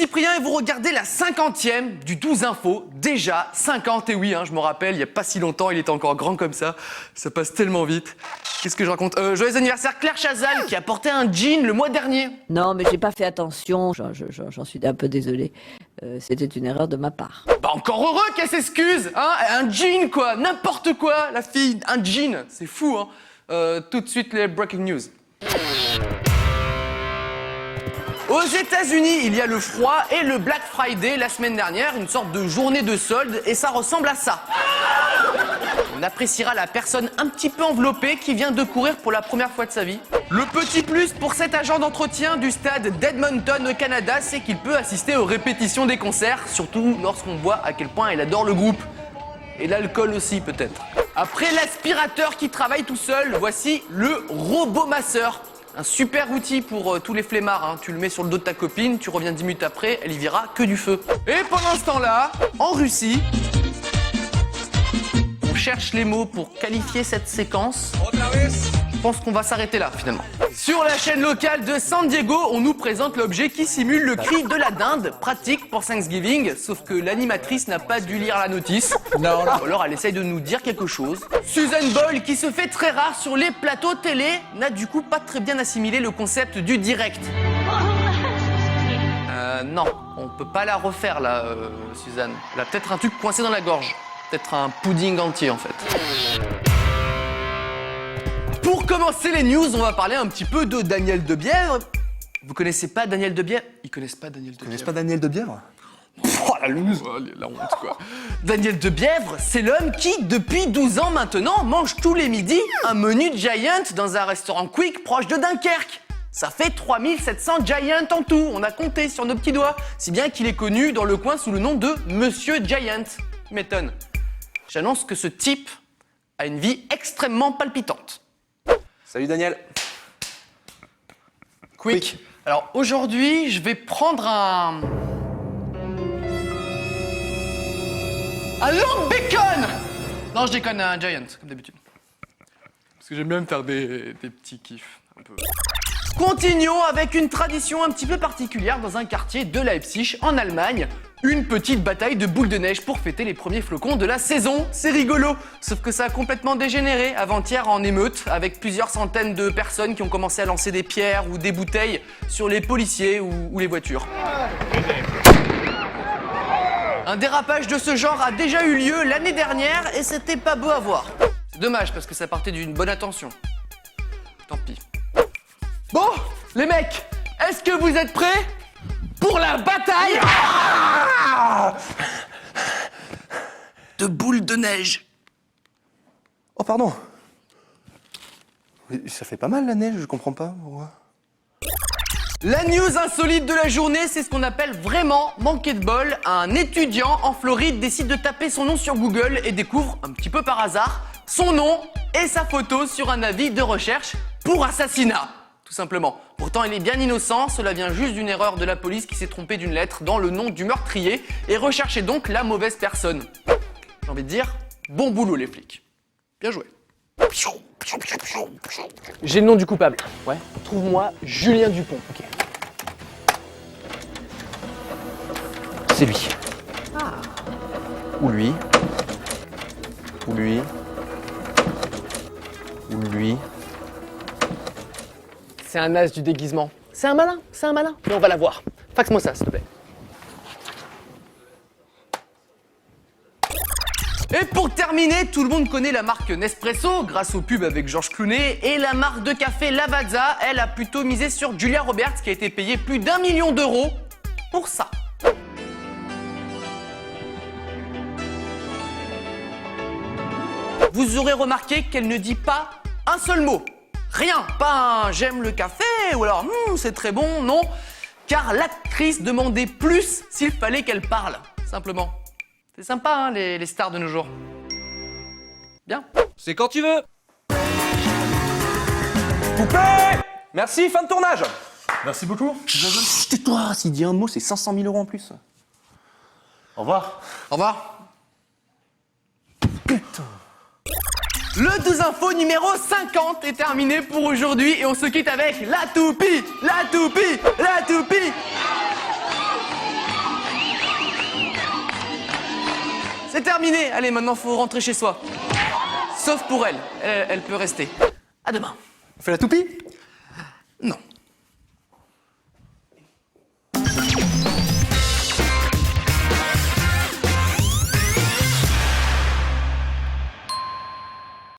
Cyprien et vous regardez la 50e du 12 Info. Déjà 50, et oui, je me rappelle, il n'y a pas si longtemps, il était encore grand comme ça. Ça passe tellement vite. Qu'est-ce que je raconte? Joyeux anniversaire Claire Chazal qui a porté un jean le mois dernier. Non, mais j'ai pas fait attention, j'en suis un peu désolée. C'était une erreur de ma part. Bah encore heureux qu'elle s'excuse, un jean quoi, n'importe quoi, la fille, un jean, c'est fou, Tout de suite les breaking news. Aux États-Unis, il y a le froid et le Black Friday la semaine dernière, une sorte de journée de solde, et ça ressemble à ça. On appréciera la personne un petit peu enveloppée qui vient de courir pour la première fois de sa vie. Le petit plus pour cet agent d'entretien du stade d'Edmonton au Canada, c'est qu'il peut assister aux répétitions des concerts, surtout lorsqu'on voit à quel point il adore le groupe. Et l'alcool aussi, peut-être. Après l'aspirateur qui travaille tout seul, voici le robot masseur. Un super outil pour tous les flemmards, Tu le mets sur le dos de ta copine, tu reviens 10 minutes après, elle y verra que du feu. Et pendant ce temps-là, en Russie, on cherche les mots pour qualifier cette séquence. Je pense qu'on va s'arrêter là, finalement. Sur la chaîne locale de San Diego, on nous présente l'objet qui simule le cri de la dinde, pratique pour Thanksgiving, sauf que l'animatrice n'a pas dû lire la notice. Non. Ou alors elle essaye de nous dire quelque chose. Susan Boyle, qui se fait très rare sur les plateaux télé, n'a du coup pas très bien assimilé le concept du direct. Non, on peut pas la refaire là, Suzanne. Elle a peut-être un truc coincé dans la gorge. Peut-être un pudding entier en fait. Pour commencer les news, on va parler un petit peu de Daniel Debièvre. Vous connaissez pas Daniel Debièvre? Ils connaissent pas Daniel Debièvre. Ils connaissent pas Daniel Debièvre? Oh la loose, la honte quoi. Daniel Debièvre, c'est l'homme qui, depuis 12 ans maintenant, mange tous les midis un menu Giant dans un restaurant quick proche de Dunkerque. Ça fait 3700 Giant en tout, on a compté sur nos petits doigts. Si bien qu'il est connu dans le coin sous le nom de Monsieur Giant. M'étonne. J'annonce que ce type a une vie extrêmement palpitante. Salut Daniel. Quick. Alors aujourd'hui, je vais prendre un long bacon. Non, je déconne, un Giant, comme d'habitude. Parce que j'aime bien me faire des petits kiffs, un peu. Continuons avec une tradition un petit peu particulière dans un quartier de Leipzig, en Allemagne. Une petite bataille de boules de neige pour fêter les premiers flocons de la saison. C'est rigolo, sauf que ça a complètement dégénéré avant-hier en émeute, avec plusieurs centaines de personnes qui ont commencé à lancer des pierres ou des bouteilles sur les policiers ou les voitures. Un dérapage de ce genre a déjà eu lieu l'année dernière et c'était pas beau à voir. C'est dommage parce que ça partait d'une bonne intention. Tant pis. Bon, les mecs, est-ce que vous êtes prêts pour la bataille de boules de neige? Oh pardon. Mais ça fait pas mal la neige, je comprends pas pourquoi. La news insolite de la journée, c'est ce qu'on appelle vraiment manquer de bol. Un étudiant en Floride décide de taper son nom sur Google et découvre, un petit peu par hasard, son nom et sa photo sur un avis de recherche pour assassinat. Tout simplement. Pourtant, il est bien innocent, cela vient juste d'une erreur de la police qui s'est trompée d'une lettre dans le nom du meurtrier et recherchait donc la mauvaise personne. J'ai envie de dire, bon boulot les flics. Bien joué. J'ai le nom du coupable. Ouais. Trouve-moi Julien Dupont. Ok. C'est lui. Ah. Ou lui. Ou lui. Ou lui. C'est un as du déguisement. C'est un malin, Mais on va la voir. Faxe-moi ça, s'il te plaît. Et pour terminer, tout le monde connaît la marque Nespresso grâce aux pubs avec Georges Clooney et la marque de café Lavazza, elle a plutôt misé sur Julia Roberts qui a été payée plus d'1 million d'euros pour ça. Vous aurez remarqué qu'elle ne dit pas un seul mot. Rien, pas un « j'aime le café » ou alors « c'est très bon », non. Car l'actrice demandait plus s'il fallait qu'elle parle, simplement. C'est sympa, les stars de nos jours. Bien. C'est quand tu veux. Coupé. Merci, fin de tournage. Merci beaucoup. Chut, tais-toi, s'il dit un mot, c'est 500 000 € en plus. Au revoir. Au revoir. Putain. Le 12 Info numéro 50 est terminé pour aujourd'hui et on se quitte avec la toupie, la toupie, la toupie. c'est terminé. Allez, maintenant, faut rentrer chez soi. Sauf pour elle. Elle peut rester. À demain. On fait la toupie? Non.